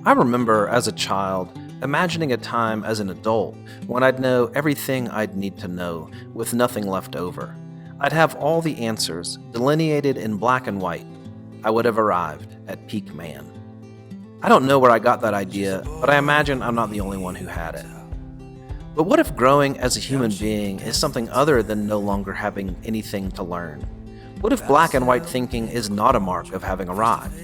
I remember as a child imagining a time as an adult when I'd know everything I'd need to know with nothing left over. I'd have all the answers delineated in black and white. I would have arrived at peak man. I don't know where I got that idea, but I imagine I'm not the only one who had it. But what if growing as a human being is something other than no longer having anything to learn? What if black and white thinking is not a mark of having arrived?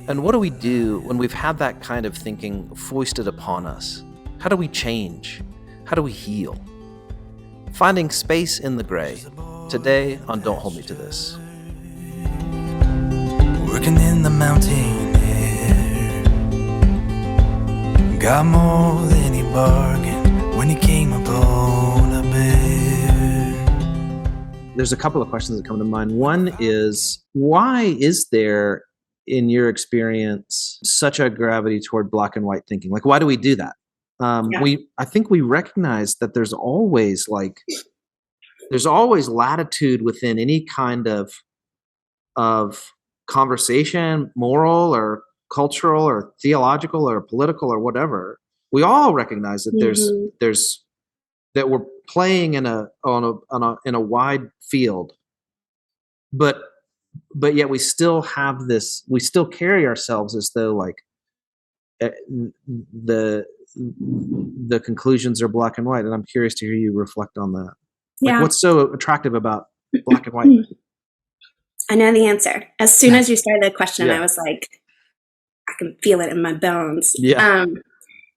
And what do we do when we've had that kind of thinking foisted upon us? How do we change? How do we heal? Finding space in the gray. Today on Don't Hold Me to This. Working in the mountain air, got more than he bargained when he came upon a bear. There's a couple of questions that come to mind. One is, why is there, in your experience, such a gravity toward black and white thinking? Like, why do we do that? I think we recognize that there's always latitude within any kind of conversation, moral or cultural or theological or political or whatever. We all recognize that there's that we're playing in a wide field, but yet we still have this. We still carry ourselves as though like the conclusions are black and white. And I'm curious to hear you reflect on that. Like, what's so attractive about black and white? I know the answer. As soon as you started the question, I was like, I can feel it in my bones. Yeah.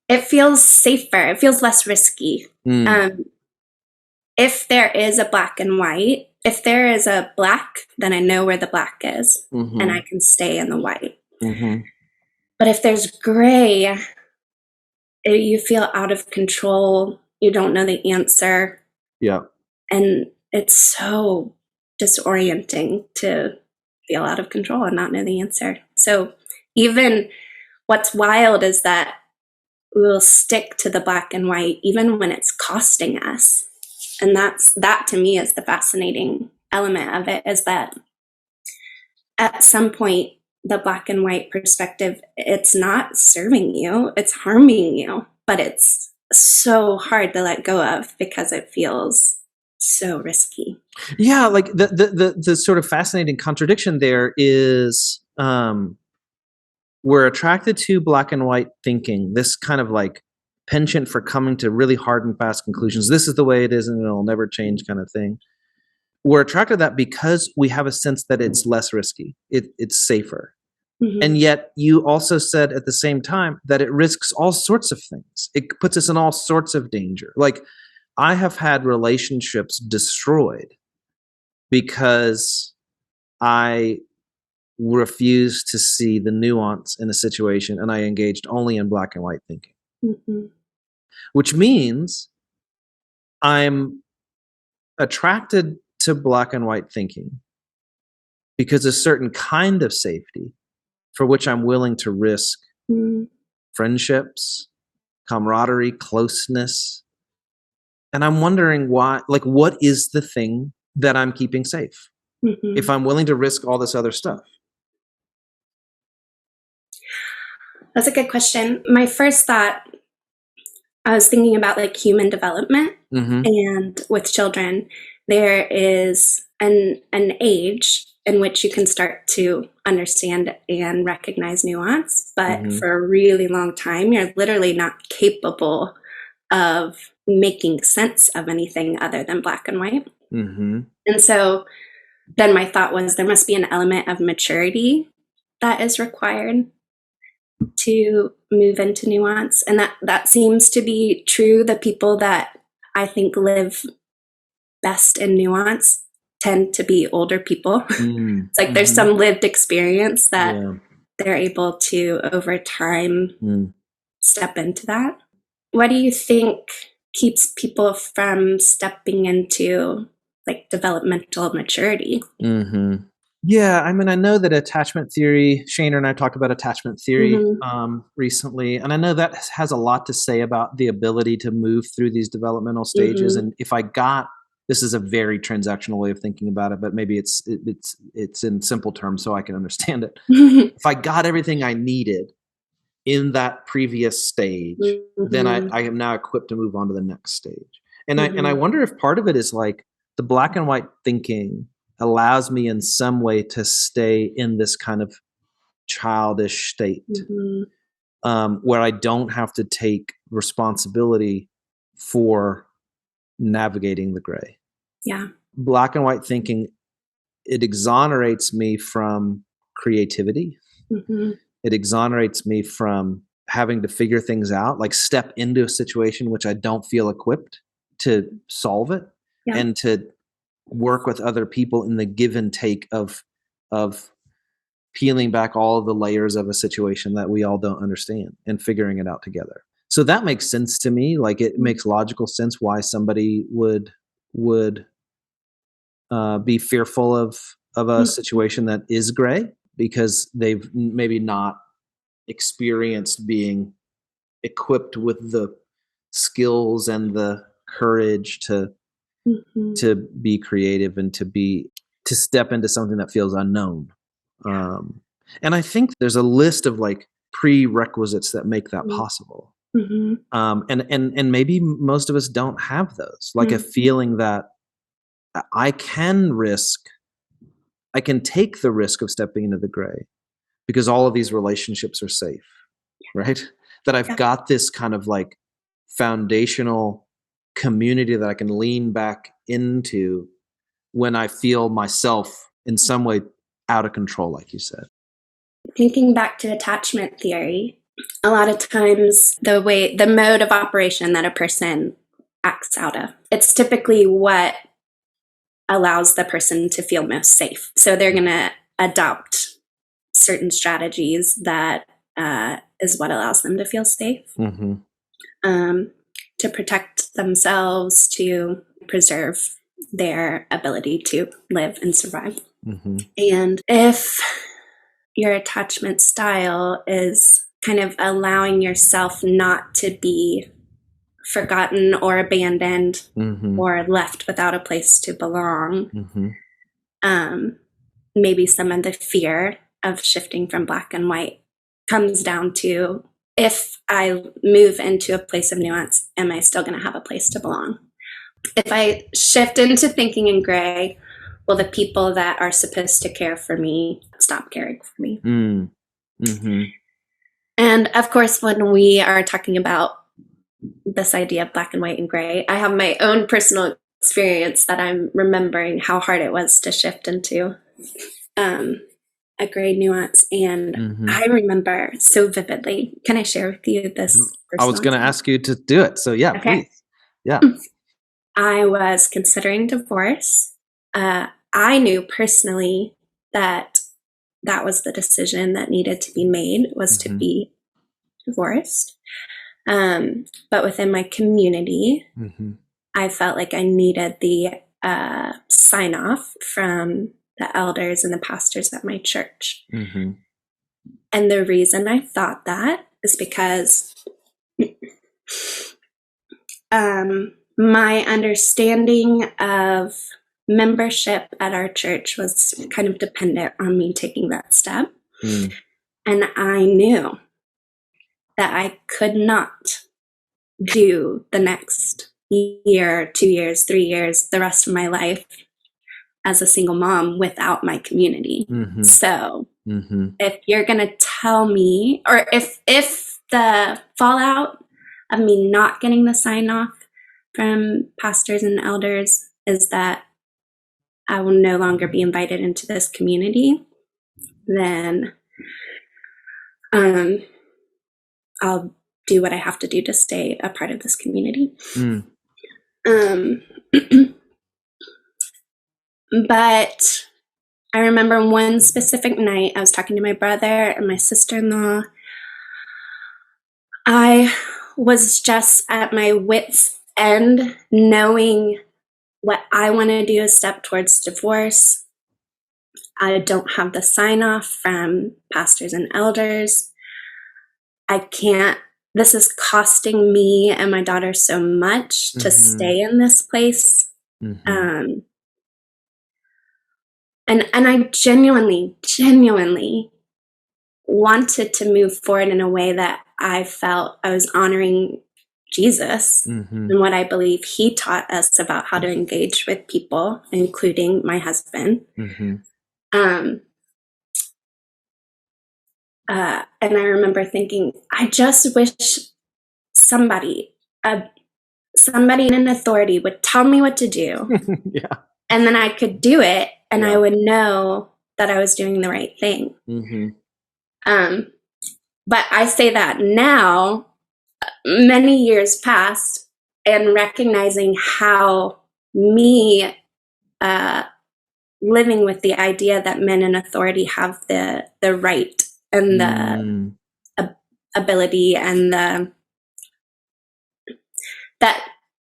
It feels safer. It feels less risky. If there is a black and white, if there is a black, then I know where the black is, and I can stay in the white. But if there's gray, you feel out of control. You don't know the answer. Yeah. And it's so disorienting to feel out of control and not know the answer. So even what's wild is that we'll stick to the black and white even when it's costing us. And that to me is the fascinating element of it, is that at some point, the black and white perspective, it's not serving you, it's harming you, but it's so hard to let go of because it feels so risky. Yeah, like the sort of fascinating contradiction there is we're attracted to black and white thinking, this kind of like penchant for coming to really hard and fast conclusions. This is the way it is and it'll never change kind of thing. We're attracted to that because we have a sense that it's less risky. It's safer. And yet you also said at the same time that it risks all sorts of things. It puts us in all sorts of danger. Like, I have had relationships destroyed because I refused to see the nuance in a situation and I engaged only in black and white thinking. Which means I'm attracted to black and white thinking because a certain kind of safety for which I'm willing to risk friendships, camaraderie, closeness. And I'm wondering why, like, what is the thing that I'm keeping safe if I'm willing to risk all this other stuff? That's a good question. My first thought, I was thinking about like human development, and with children, there is an age in which you can start to understand and recognize nuance. But for a really long time, you're literally not capable of making sense of anything other than black and white. And so then my thought was there must be an element of maturity that is required to move into nuance. And that seems to be true. The people that I think live best in nuance tend to be older people. It's like there's some lived experience that they're able to, over time, step into that. What do you think keeps people from stepping into like developmental maturity? Yeah, I mean, I know that attachment theory, Shana and I talked about attachment theory recently, and I know that has a lot to say about the ability to move through these developmental stages. And if I got, this is a very transactional way of thinking about it, but maybe it's in simple terms so I can understand it. If I got everything I needed in that previous stage, then I am now equipped to move on to the next stage. And I wonder if part of it is like the black and white thinking allows me in some way to stay in this kind of childish state, where I don't have to take responsibility for navigating the gray. Yeah. Black and white thinking, it exonerates me from creativity. It exonerates me from having to figure things out, like step into a situation which I don't feel equipped to solve it, and to work with other people in the give and take of peeling back all of the layers of a situation that we all don't understand and figuring it out together. So that makes sense to me. Like it makes logical sense why somebody would be fearful of a situation that is gray, because they've maybe not experienced being equipped with the skills and the courage to be creative and to step into something that feels unknown. And I think there's a list of like prerequisites that make that possible. And maybe most of us don't have those, like a feeling that I can take the risk of stepping into the gray because all of these relationships are safe, right? That I've got this kind of like foundational community that I can lean back into when I feel myself in some way out of control, like you said. Thinking back to attachment theory, a lot of times the mode of operation that a person acts out of, it's typically what allows the person to feel most safe. So they're going to adopt certain strategies that is what allows them to feel safe, to protect themselves, to preserve their ability to live and survive. And if your attachment style is kind of allowing yourself not to be forgotten or abandoned or left without a place to belong, maybe some of the fear of shifting from black and white comes down to, if I move into a place of nuance, am I still going to have a place to belong? If I shift into thinking in gray, will the people that are supposed to care for me stop caring for me? And of course, when we are talking about this idea of black and white and gray, I have my own personal experience that I'm remembering how hard it was to shift into a gray nuance. And I remember so vividly. Can I share with you this? I was going to ask you to do it. So yeah, please. Yeah. I was considering divorce. I knew personally that was the decision that needed to be made, was to be divorced. But within my community, I felt like I needed the sign off from the elders and the pastors at my church. And the reason I thought that is because my understanding of membership at our church was kind of dependent on me taking that step. And I knew that I could not do the next year, 2 years, 3 years, the rest of my life as a single mom without my community. So if you're going to tell me, or if the fallout of me not getting the sign off from pastors and elders is that I will no longer be invited into this community, then I'll do what I have to do to stay a part of this community. But I remember one specific night I was talking to my brother and my sister-in-law. I was just at my wit's end, knowing what I want to do is step towards divorce. I don't have the sign off from pastors and elders. I can't, this is costing me and my daughter so much to stay in this place. And I genuinely wanted to move forward in a way that I felt I was honoring Jesus and what I believe he taught us about how to engage with people, including my husband. And I remember thinking, I just wish somebody in an authority would tell me what to do. Yeah. And then I could do it, and I would know that I was doing the right thing. But I say that now, many years past, and recognizing how me living with the idea that men in authority have the right and the ability and that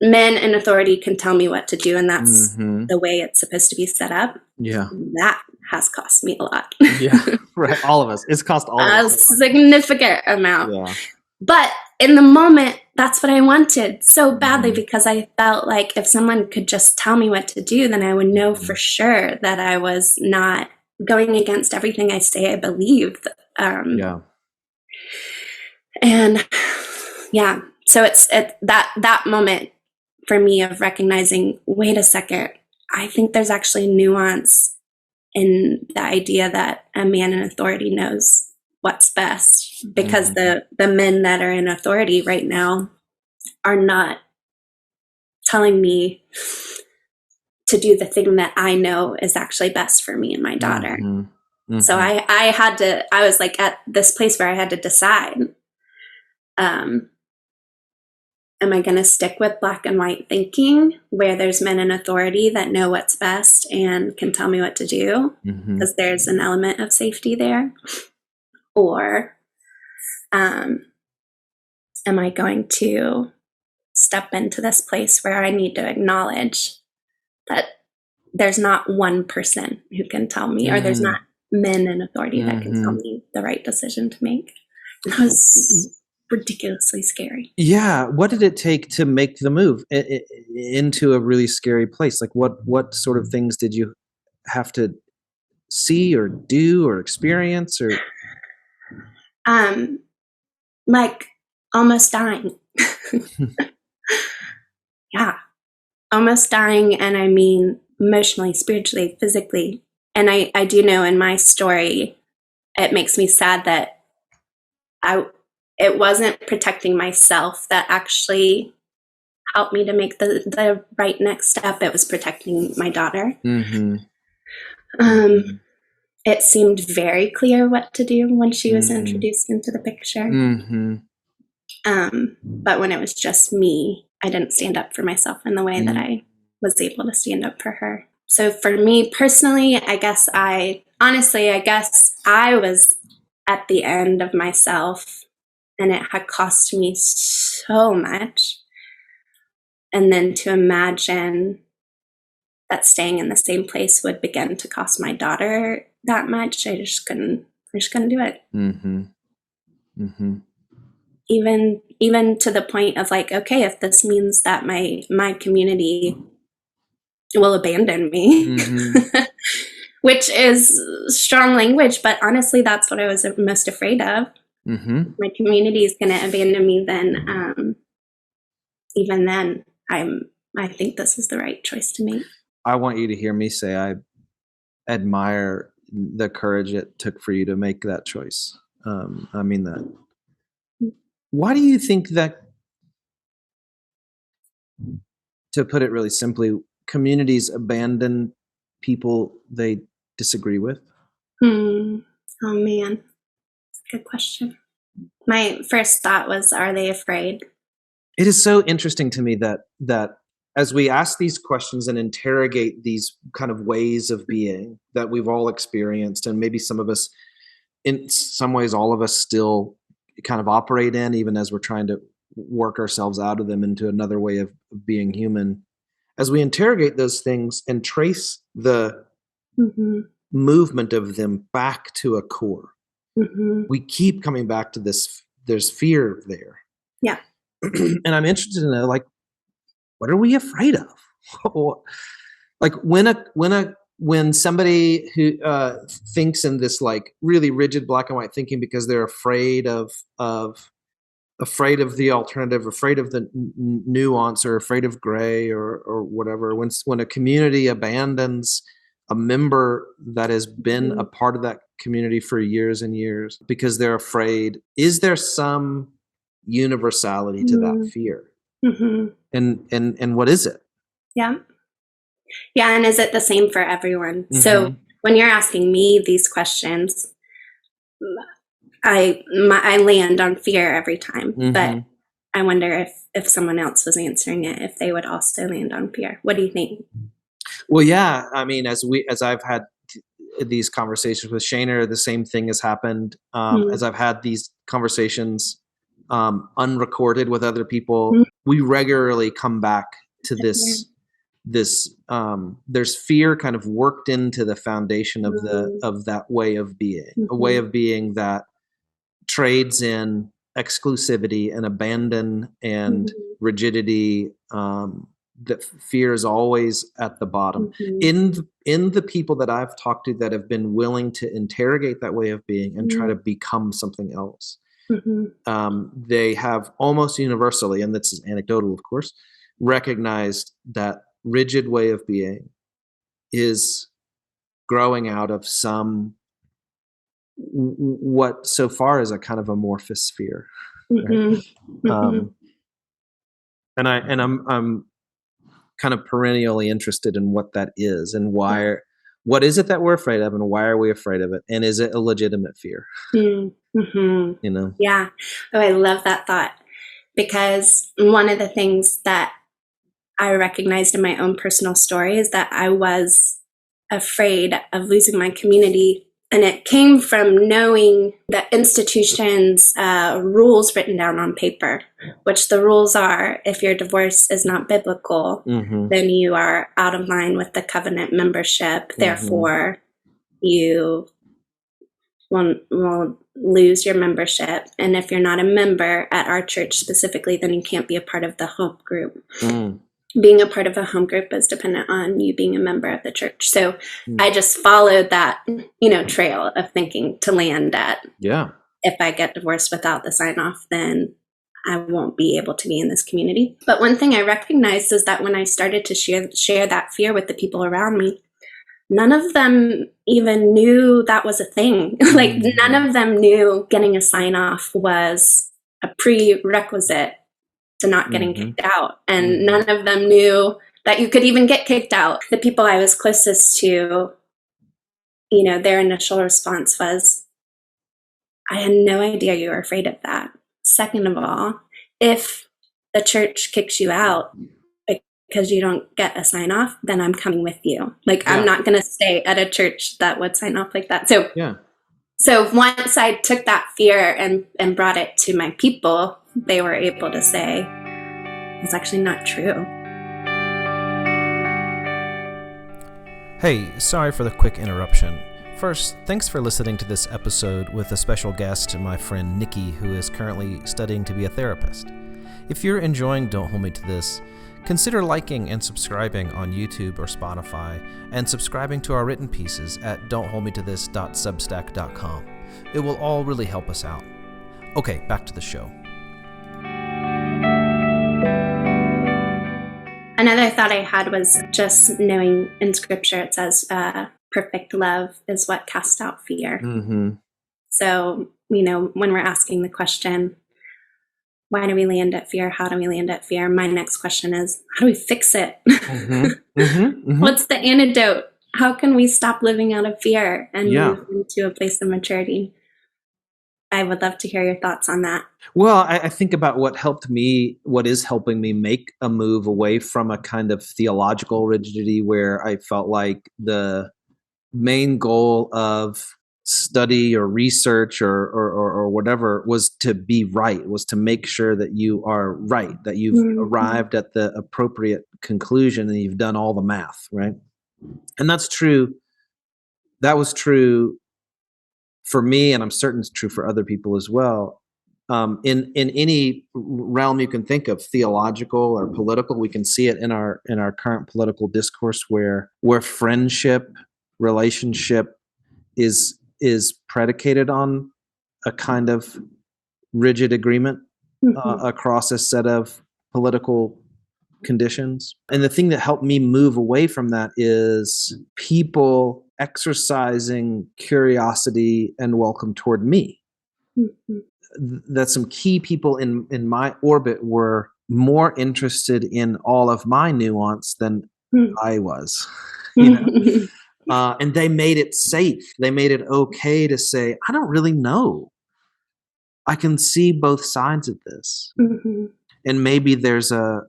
men in authority can tell me what to do, and that's the way it's supposed to be set up. Yeah. That has cost me a lot. Yeah. Right. All of us. It's cost all of us a significant amount. Yeah. But in the moment, that's what I wanted so badly, because I felt like if someone could just tell me what to do, then I would know for sure that I was not going against everything I say I believe. And yeah, so it's that moment for me of recognizing, wait a second, I think there's actually nuance in the idea that a man in authority knows what's best, because the men that are in authority right now are not telling me to do the thing that I know is actually best for me and my daughter. So I was like at this place where I had to decide, am I going to stick with black and white thinking where there's men in authority that know what's best and can tell me what to do, because there's an element of safety there? Or am I going to step into this place where I need to acknowledge that there's not one person who can tell me, or there's not men in authority that can tell me the right decision to make? And that was ridiculously scary. Yeah. What did it take to make the move into a really scary place? Like what sort of things did you have to see or do or experience, or? Like almost dying. Yeah. Almost dying. And I mean, emotionally, spiritually, physically. And I do know in my story, it makes me sad that it wasn't protecting myself that actually helped me to make the right next step. It was protecting my daughter. It seemed very clear what to do when she was introduced into the picture. But when it was just me, I didn't stand up for myself in the way that I was able to stand up for her. So for me personally, I guess I was at the end of myself, and it had cost me so much. And then to imagine that staying in the same place would begin to cost my daughter that much, I just couldn't do it. Even to the point of like, okay, if this means that my community will abandon me, which is strong language, but honestly, that's what I was most afraid of. My community is going to abandon me. Then, even then, I think this is the right choice to make. I want you to hear me say I admire the courage it took for you to make that choice. I mean that. Why do you think that, to put it really simply, communities abandon people they disagree with? Oh man, that's a good question. My first thought was, are they afraid? It is so interesting to me that as we ask these questions and interrogate these kind of ways of being that we've all experienced, and maybe some of us, in some ways, all of us still kind of operate in, even as we're trying to work ourselves out of them into another way of being human. As we interrogate those things and trace the movement of them back to a core, we keep coming back to this. There's fear there. Yeah. And I'm interested to know, like, what are we afraid of? Like when a when somebody who thinks in this like really rigid black and white thinking because they're afraid of the alternative, afraid of the nuance, or afraid of gray, or whatever. When a community abandons a member that has been a part of that community for years and years because they're afraid, is there some universality to that fear? And what is it? Yeah. And is it the same for everyone? So when you're asking me these questions, I land on fear every time, but I wonder if someone else was answering it, if they would also land on fear. What do you think? Well, yeah. I mean, as I've had these conversations with Shaner, the same thing has happened. As I've had these conversations unrecorded with other people, we regularly come back to this. There's fear kind of worked into the foundation of that way of being, a way of being that trades in exclusivity and abandon and rigidity. That fear is always at the bottom. In the people that I've talked to that have been willing to interrogate that way of being and try to become something else, they have almost universally, and this is anecdotal, of course, recognized that rigid way of being is growing out of some what so far is a kind of amorphous fear, right? And I'm kind of perennially interested in what that is and why. What is it that we're afraid of, and why are we afraid of it? And is it a legitimate fear? You know? Yeah. Oh, I love that thought, because one of the things that I recognized in my own personal story is that I was afraid of losing my community. And it came from knowing the institution's rules written down on paper, which the rules are, if your divorce is not biblical, then you are out of line with the covenant membership. Therefore, you will lose your membership. And if you're not a member at our church specifically, then you can't be a part of the home group. Being a part of a home group is dependent on you being a member of the church. So I just followed that, trail of thinking to land at, if I get divorced without the sign off, then I won't be able to be in this community. But one thing I recognized is that when I started to share that fear with the people around me, none of them even knew that was a thing. Like none of them knew getting a sign off was a prerequisite to not getting kicked out. And none of them knew that you could even get kicked out. The people I was closest to, their initial response was, I had no idea you were afraid of that. Second of all, if the church kicks you out because you don't get a sign off, then I'm coming with you. I'm not going to stay at a church that would sign off like that. So once I took that fear and brought it to my people, they were able to say, it's actually not true. Hey, sorry for the quick interruption. First, thanks for listening to this episode with a special guest, my friend Nikki, who is currently studying to be a therapist. If you're enjoying Don't Hold Me to This, consider liking and subscribing on YouTube or Spotify, and subscribing to our written pieces at don'tholdmetothis.substack.com. It will all really help us out. Okay, back to the show. Another thought I had was just knowing in scripture it says perfect love is what casts out fear. So, when we're asking the question, why do we land at fear? How do we land at fear? My next question is, how do we fix it? What's the antidote? How can we stop living out of fear and move into a place of maturity? I would love to hear your thoughts on that. Well, I think about what is helping me make a move away from a kind of theological rigidity where I felt like the main goal of study or research or whatever was to be right, was to make sure that you are right, that you've arrived at the appropriate conclusion and you've done all the math, right? And that's true. That was true for me, and I'm certain it's true for other people as well. in any realm you can think of, theological or political. We can see it in our current political discourse, where friendship, relationship is predicated on a kind of rigid agreement across a set of political conditions. And the thing that helped me move away from that is people exercising curiosity and welcome toward me. That some key people in my orbit were more interested in all of my nuance than I was, you know. And they made it safe. They made it okay to say, I don't really know. I can see both sides of this. And maybe there's a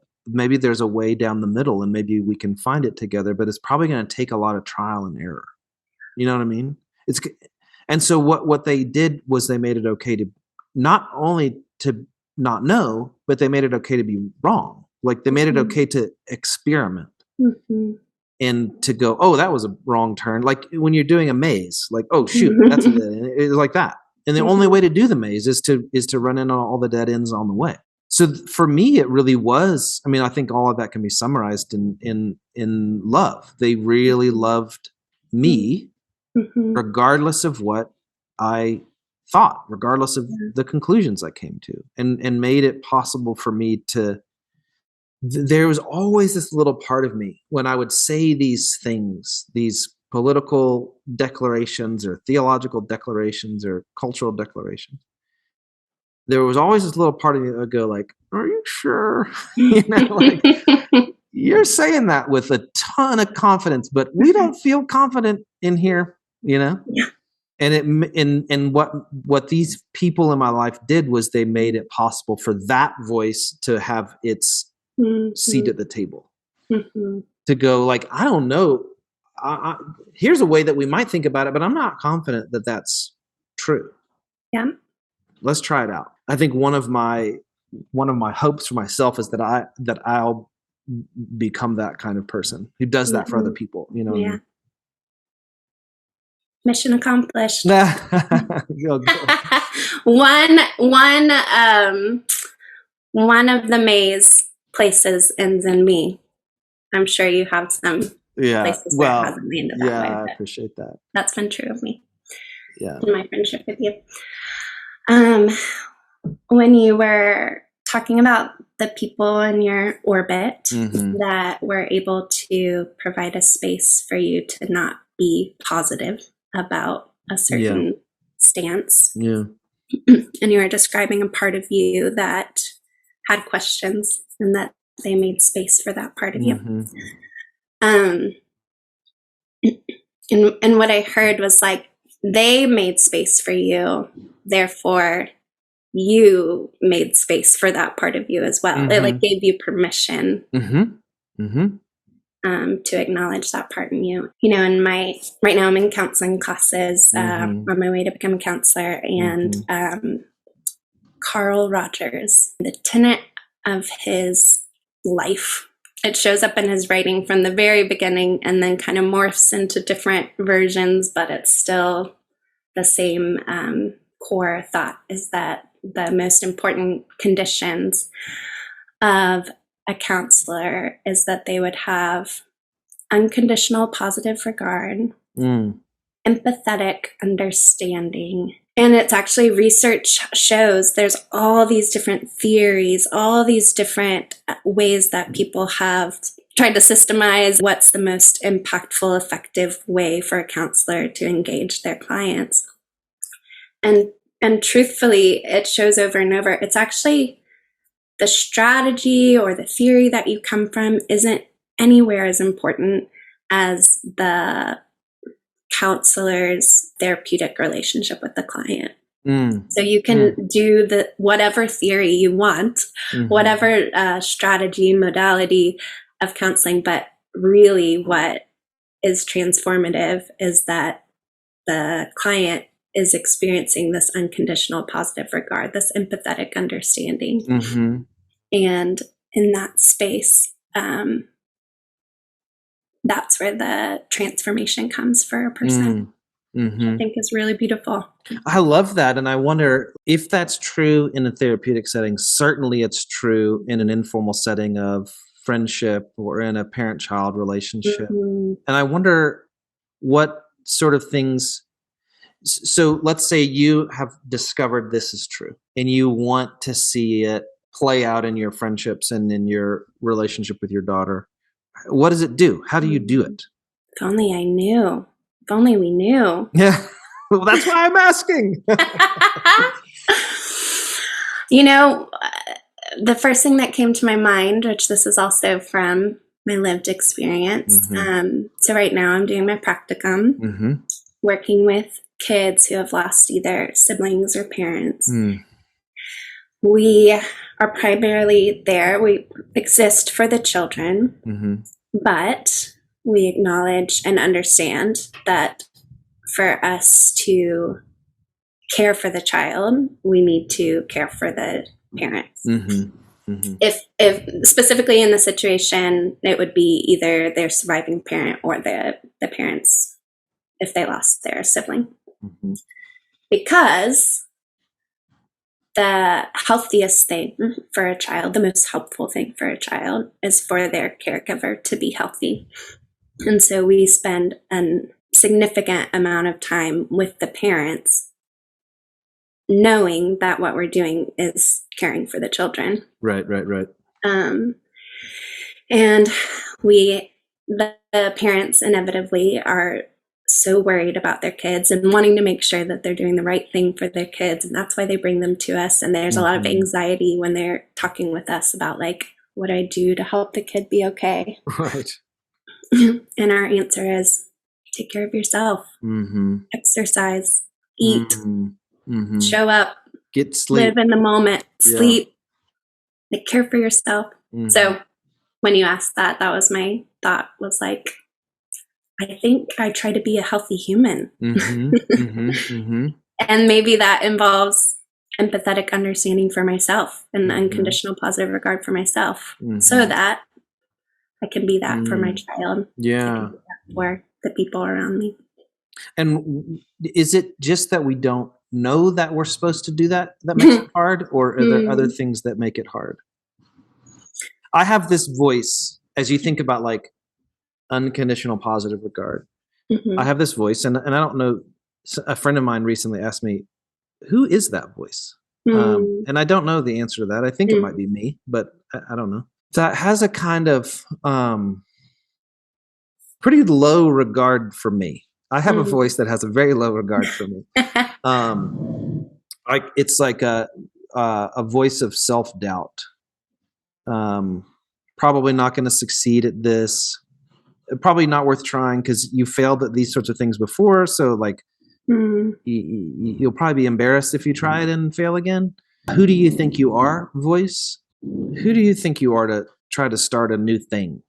way down the middle, and maybe we can find it together, but it's probably going to take a lot of trial and error. You know what I mean? And so what they did was they made it okay to not only to not know, but they made it okay to be wrong. Like they made it okay to experiment. And to go, oh, that was a wrong turn. Like when you're doing a maze, like, oh shoot, that's it's like that. And the only way to do the maze is to run in on all the dead ends on the way. So for me, it really was. I mean, I think all of that can be summarized in love. They really loved me, regardless of what I thought, regardless of the conclusions I came to, and made it possible for me to. There was always this little part of me when I would say these things, these political declarations or theological declarations or cultural declarations. There was always this little part of me that would go like, are you sure? You know, like, you're saying that with a ton of confidence, but we don't feel confident in here, you know? Yeah. And what these people in my life did was they made it possible for that voice to have its seat at the table. To go like, I don't know. Here's a way that we might think about it, but I'm not confident that that's true. Yeah. Let's try it out. I think one of my hopes for myself is that I'll become that kind of person who does that for other people. You know. Yeah. Mission accomplished. Go. One of the maze places ends in me. I'm sure you have some places where it hasn't landed that way. I appreciate that. That's been true of me. Yeah. In my friendship with you. When you were talking about the people in your orbit that were able to provide a space for you to not be positive about a certain stance. Yeah. And you were describing a part of you that had questions and that they made space for that part of you. And what I heard was like, they made space for you, therefore you made space for that part of you as well. It like gave you permission to acknowledge that part in you. You know, right now I'm in counseling classes on my way to become a counselor, and Carl Rogers, the tenet of his life, it shows up in his writing from the very beginning and then kind of morphs into different versions, but it's still the same core thought, is that the most important conditions of a counselor is that they would have unconditional positive regard, empathetic understanding. And it's actually, research shows there's all these different theories, all these different ways that people have tried to systemize what's the most impactful, effective way for a counselor to engage their clients. And truthfully, it shows over and over, it's actually the strategy or the theory that you come from isn't anywhere as important as the counselor's therapeutic relationship with the client. So you can do whatever theory you want, whatever strategy, modality of counseling, but really what is transformative is that the client is experiencing this unconditional positive regard, this empathetic understanding. And in that space, that's where the transformation comes for a person. I think is really beautiful. I love that. And I wonder if that's true in a therapeutic setting. Certainly it's true in an informal setting of friendship or in a parent-child relationship. And I wonder what sort of things. So let's say you have discovered this is true and you want to see it play out in your friendships and in your relationship with your daughter. What does it do? How do you do it? If only I knew. If only we knew. Yeah. Well, that's why I'm asking. The first thing that came to my mind, which this is also from my lived experience. So right now I'm doing my practicum, working with kids who have lost either siblings or parents. We are primarily there. We exist for the children, but we acknowledge and understand that for us to care for the child, we need to care for the parents. If specifically in the situation, it would be either their surviving parent or the parents if they lost their sibling. Because the healthiest thing for a child, the most helpful thing for a child, is for their caregiver to be healthy. And so we spend a significant amount of time with the parents, knowing that what we're doing is caring for the children. Right. And the parents inevitably are so worried about their kids and wanting to make sure that they're doing the right thing for their kids. And that's why they bring them to us. And there's a lot of anxiety when they're talking with us about, like, what do I do to help the kid be okay? Right. And our answer is take care of yourself, exercise, eat, show up, get sleep, live in the moment, sleep, like, care for yourself. So when you asked that was my thought, was like, I think I try to be a healthy human. And maybe that involves empathetic understanding for myself and unconditional positive regard for myself, so that I can be that for my child. Yeah. For the people around me. And is it just that we don't know that we're supposed to do that makes it hard, or are there other things that make it hard? I have this voice, as you think about, like, unconditional positive regard. I have this voice, and I don't know. A friend of mine recently asked me, "Who is that voice?" And I don't know the answer to that. I think it might be me, but I don't know. That has a kind of pretty low regard for me. I have a voice that has a very low regard for me. It's like a voice of self-doubt. Probably not going to succeed at this. Probably not worth trying because you failed at these sorts of things before. So, like, you'll probably be embarrassed if you try it and fail again. Who do you think you are, voice? Who do you think you are to try to start a new thing?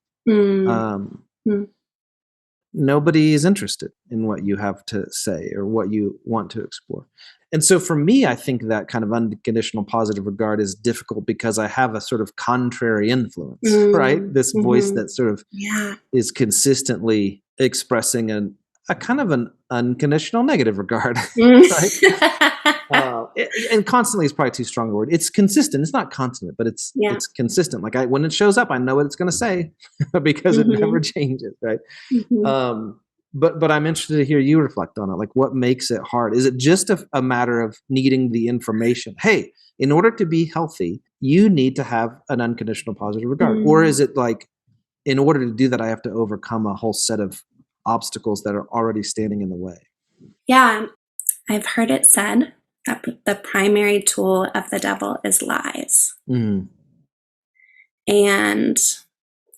Nobody is interested in what you have to say or what you want to explore. And so for me, I think that kind of unconditional positive regard is difficult because I have a sort of contrary influence, right? This voice that sort of is consistently expressing a kind of an unconditional negative regard, right? And constantly is probably too strong a word. It's consistent. It's not constant, but it's consistent. Like, when it shows up, I know what it's going to say because it never changes, right? But I'm interested to hear you reflect on it. Like, what makes it hard? Is it just a matter of needing the information? Hey, in order to be healthy, you need to have an unconditional positive regard. Or is it like, in order to do that, I have to overcome a whole set of obstacles that are already standing in the way? Yeah, I've heard it said that the primary tool of the devil is lies. And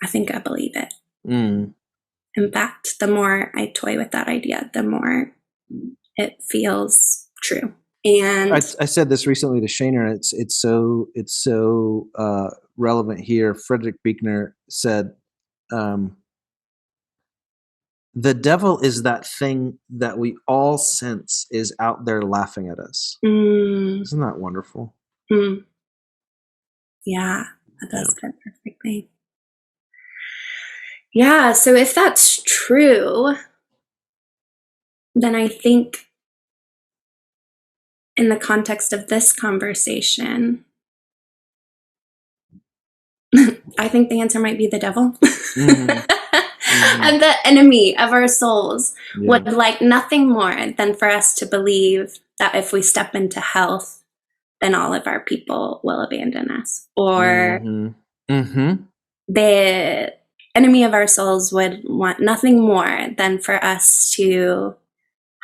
I think I believe it. In fact, the more I toy with that idea, the more it feels true. And I said this recently to Shaner, and it's so relevant here. Frederick Buechner said, the devil is that thing that we all sense is out there laughing at us. Isn't that wonderful? Yeah, that does fit perfectly. Yeah, so if that's true, then I think in the context of this conversation, I think the answer might be the devil. And the enemy of our souls would like nothing more than for us to believe that if we step into health, then all of our people will abandon us. Or the enemy of our souls would want nothing more than for us to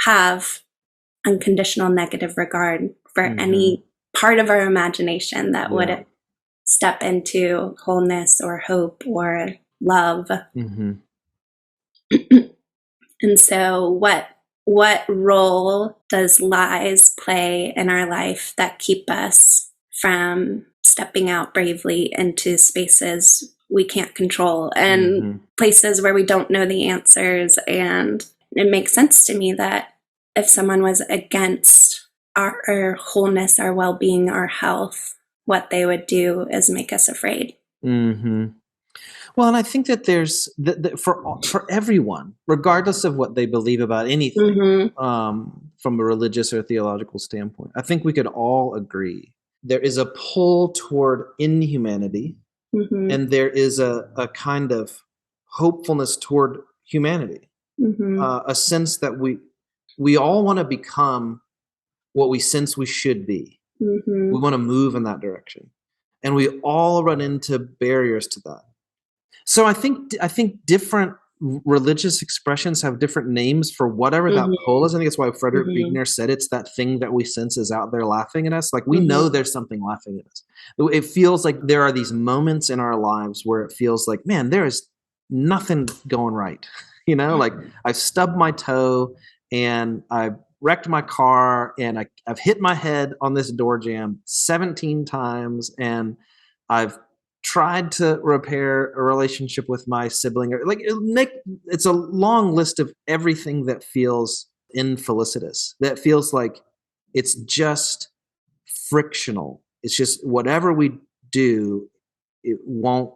have unconditional negative regard for any part of our imagination that would step into wholeness or hope or love. And so what role does lies play in our life that keep us from stepping out bravely into spaces we can't control and places where we don't know the answers? And it makes sense to me that if someone was against our wholeness, our well-being, our health, what they would do is make us afraid. Well, and I think that there's for everyone, regardless of what they believe about anything, from a religious or theological standpoint, I think we could all agree there is a pull toward inhumanity, and there is a kind of hopefulness toward humanity, a sense that we all want to become what we sense we should be. We want to move in that direction, and we all run into barriers to that. So I think different religious expressions have different names for whatever that pull is. I think that's why Frederick Buechner said it's that thing that we sense is out there laughing at us. Like we know there's something laughing at us. It feels like there are these moments in our lives where it feels like, man, there is nothing going right. You know, like I've stubbed my toe and I've wrecked my car and I've hit my head on this door jamb 17 times and I've tried to repair a relationship with my sibling. Or like it's a long list of everything that feels infelicitous, that feels like it's just frictional. It's just whatever we do, it won't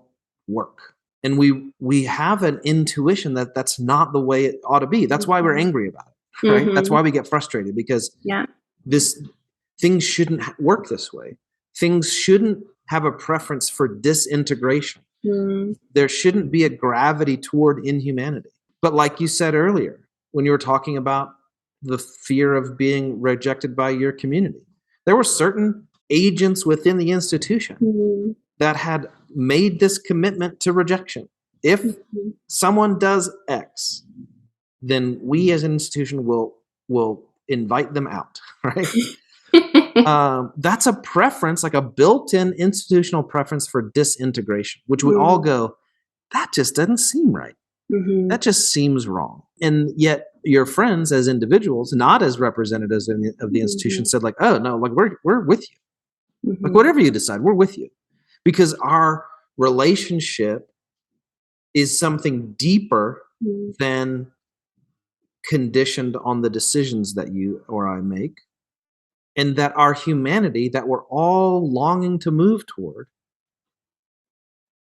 work. And we have an intuition that that's not the way it ought to be. That's why we're angry about it, right? That's why we get frustrated, because things shouldn't work this way. Things shouldn't have a preference for disintegration. There shouldn't be a gravity toward inhumanity. But like you said earlier, when you were talking about the fear of being rejected by your community, there were certain agents within the institution that had made this commitment to rejection. If someone does X, then we as an institution will invite them out, right? That's a preference, like a built-in institutional preference for disintegration, which we all go, that just doesn't seem right. That just seems wrong. And yet your friends as individuals, not as representatives of the institution, said like, oh no, like we're with you. Like whatever you decide, we're with you. Because our relationship is something deeper than conditioned on the decisions that you or I make. And that our humanity that we're all longing to move toward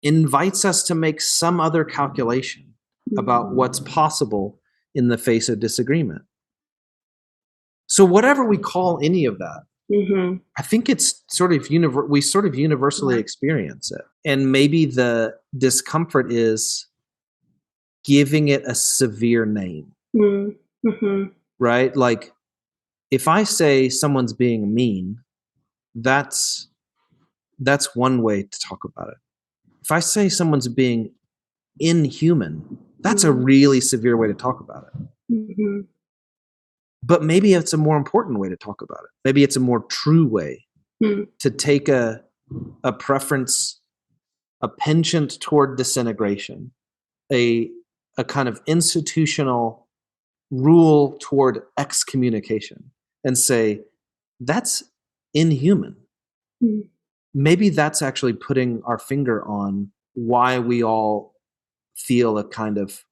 invites us to make some other calculation about what's possible in the face of disagreement. So whatever we call any of that, I think it's sort of we sort of universally experience it. And maybe the discomfort is giving it a severe name, right? Like, if I say someone's being mean, that's one way to talk about it. If I say someone's being inhuman, that's a really severe way to talk about it. But maybe it's a more important way to talk about it. Maybe it's a more true way to take a preference, a penchant toward disintegration, a kind of institutional rule toward excommunication, and say, that's inhuman. Maybe that's actually putting our finger on why we all feel a kind of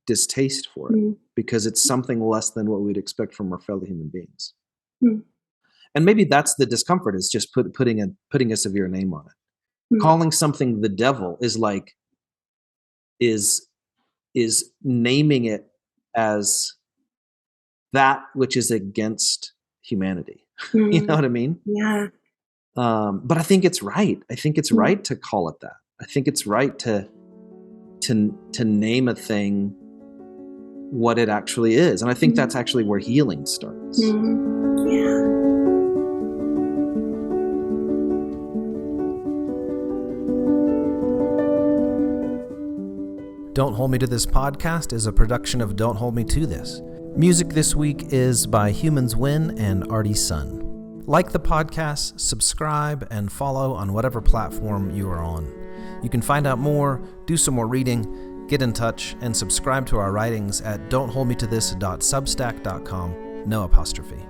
distaste for it, because it's something less than what we'd expect from our fellow human beings. And maybe that's the discomfort, is just putting a severe name on it. Calling something the devil is like, is naming it as that which is against humanity. You know what I mean? Yeah. But I think it's right. I think it's right to call it that. I think it's right to name a thing what it actually is. And I think that's actually where healing starts. Yeah. Don't Hold Me to This podcast is a production of Don't Hold Me to This. Music this week is by Humans Win and Artie Sun. Like the podcast, subscribe, and follow on whatever platform you are on. You can find out more, do some more reading, get in touch, and subscribe to our writings at don'tholdmetothis.substack.com, no apostrophe.